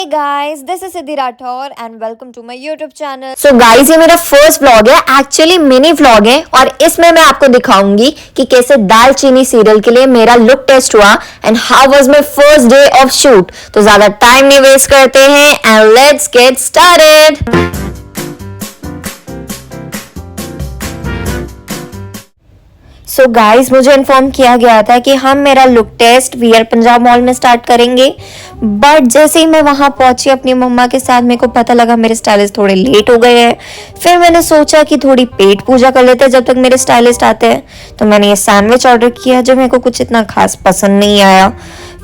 Hey guys, this is Siddhi Rathore and welcome to my YouTube channel. So guys, ये मेरा first vlog है, actually mini vlog है और इसमें मैं आपको दिखाऊंगी कि कैसे दालचीनी सीरियल के लिए मेरा लुक टेस्ट हुआ and how was my first day of shoot. तो ज्यादा टाइम नहीं वेस्ट करते हैं and let's get started. So guys, मुझे इन्फॉर्म किया गया था कि हम मेरा look test VR Punjab mall में स्टार्ट करेंगे, बट जैसे ही मैं वहां पहुंची अपनी मम्मा के साथ मेरे को पता लगा मेरे स्टाइलिस्ट थोड़े लेट हो गए हैं। फिर मैंने सोचा कि थोड़ी पेट पूजा कर लेते हैं जब तक मेरे स्टाइलिस्ट आते हैं। तो मैंने ये सैंडविच ऑर्डर किया जो मेरे को कुछ इतना खास पसंद नहीं आया।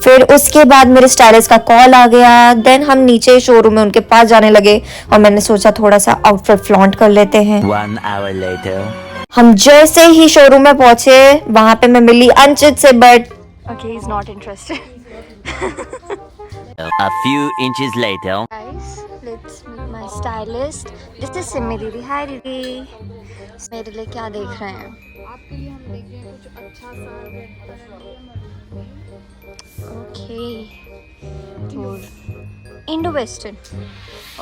फिर उसके बाद मेरे स्टाइलिस्ट का कॉल आ गया, देन हम नीचे शोरूम में उनके पास जाने लगे और मैंने सोचा थोड़ा सा आउटफिट फ्लॉन्ट कर लेते हैं। 1 hour later. हम जैसे ही शोरूम में पहुंचे वहां पे मैं मिली अंचित से, but Okay, he's not interested. A few inches later. Guys, let's meet my stylist. This is Simmi दीदी. Hi दीदी. मेरे लिए क्या देख रहे हैं? आपके लिए हम देख रहे हैं कुछ अच्छा सा red Okay. Indo western.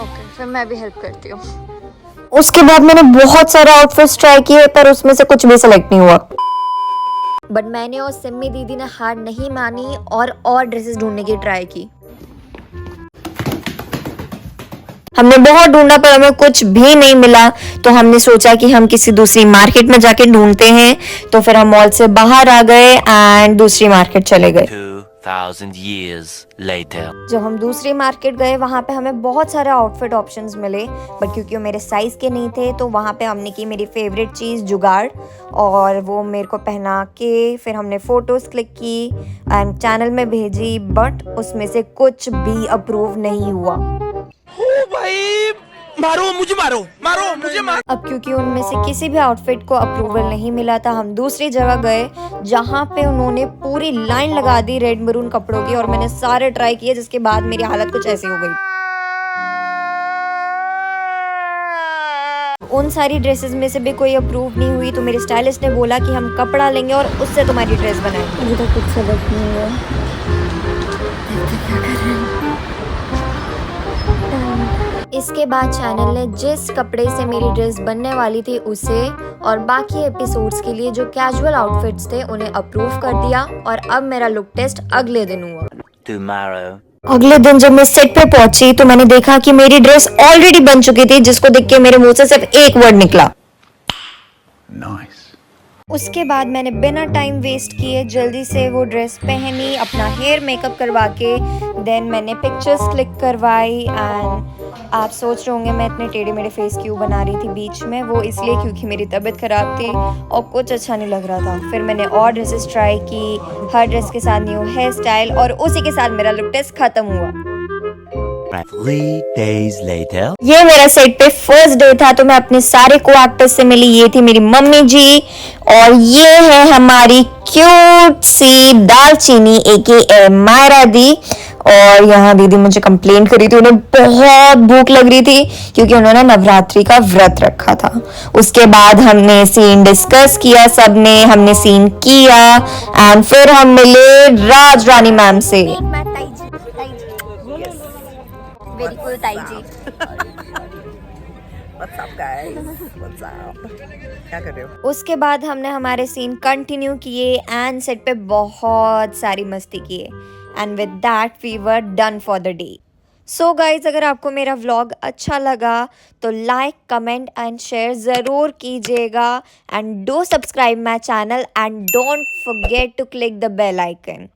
Okay, फिर मैं भी हेल्प करती हूँ. उसके बाद मैंने बहुत सारे आउटफिट्स ट्राई किए पर उसमें से कुछ भी सिलेक्ट नहीं हुआ। बट मैंने और सिम्मी दीदी ने हार नहीं मानी और ड्रेसेस ढूंढने की ट्राई की। हमने बहुत ढूंढा पर हमें कुछ भी नहीं मिला, तो हमने सोचा कि हम किसी दूसरी मार्केट में जाके ढूंढते हैं। तो फिर हम मॉल से बाहर आ गए एंड दूसरी मार्केट चले गए। 2000 years later. जब हम दूसरी मार्केट गए वहाँ पे हमें बहुत सारे आउटफिट ऑप्शंस मिले, बट क्योंकि वो मेरे साइज के नहीं थे तो वहाँ पे हमने की मेरी फेवरेट चीज़ जुगाड़, और वो मेरे को पहना के फिर हमने फोटोज क्लिक की एंड चैनल में भेजी, बट उसमें से कुछ भी अप्रूव नहीं हुआ। भाई मारो मुझे, मारो मुझे, मारो। अब क्योंकि उनमें से किसी भी आउटफिट को अप्रूवल नहीं मिला था, हम दूसरी जगह गए जहाँ पे उन्होंने पूरी लाइन लगा दी रेड मरून कपड़ों की, और मैंने सारे ट्राई किए जिसके बाद मेरी हालत कुछ ऐसी हो गई। उन सारी ड्रेसेस में से भी कोई अप्रूव नहीं हुई, तो मेरे स्टाइलिस्ट ने बोला कि हम कपड़ा लेंगे और उससे तुम्हारी ड्रेस बनाएंगे। अभी तक कुछ सबक नहीं हुआ, क्या कर रहे हैं। इसके बाद चैनल ने जिस कपड़े से मेरी ड्रेस बनने वाली थी उसे और बाकी एपिसोड्स के लिए जो कैजुअल आउटफिट्स थे उन्हें अप्रूव कर दिया, और अब मेरा लुक टेस्ट अगले दिन हुआ। Tomorrow. अगले दिन जब मैं सेट पे पहुंची तो मैंने देखा कि मेरी ड्रेस ऑलरेडी बन चुकी थी, जिसको देख के मेरे मुंह से सिर्फ एक वर्ड निकला, नाइस। उसके बाद मैंने बिना टाइम वेस्ट किए जल्दी से वो ड्रेस पहनी, अपना हेयर मेकअप करवा के देन मैंने पिक्चर्स क्लिक करवाई। एंड आप सोच रहे होंगे मैं इतने टेढ़े मेढ़े फेस क्यों बना रही थी बीच में, वो इसलिए क्योंकि मेरी तबीयत ख़राब थी और कुछ अच्छा नहीं लग रहा था। फिर मैंने और ड्रेसेस ट्राई की, हर ड्रेस के साथ न्यू हेयर स्टाइल, और उसी के साथ मेरा लुक टेस्ट ख़त्म हुआ। 3 days later. ये मेरा सेट पे फर्स्ट डे था, तो मैं अपने सारे को एक्टर्स से मिली। ये थी मेरी मम्मी जी और ये है हमारी क्यूट सी दालचीनी AKA मायरा दी। और यहाँ दीदी मुझे कंप्लेंट करी थी, उन्हें बहुत भूख लग रही थी क्योंकि उन्होंने नवरात्रि का व्रत रखा था। उसके बाद हमने सीन डिस्कस किया, सबने हमने सीन किया एंड फिर हम मिले राज रानी मैम से। वेरी कूल ताई जी. What's up guys? What's up? क्या कर रहे हो? उसके बाद हमने हमारे सीन कंटिन्यू किए एंड सेट पे बहुत सारी मस्ती किए and with that we were done for the day. So guys, अगर आपको मेरा व्लॉग अच्छा लगा तो लाइक कमेंट एंड शेयर ज़रूर कीजिएगा and do subscribe my channel and don't forget to click the bell icon.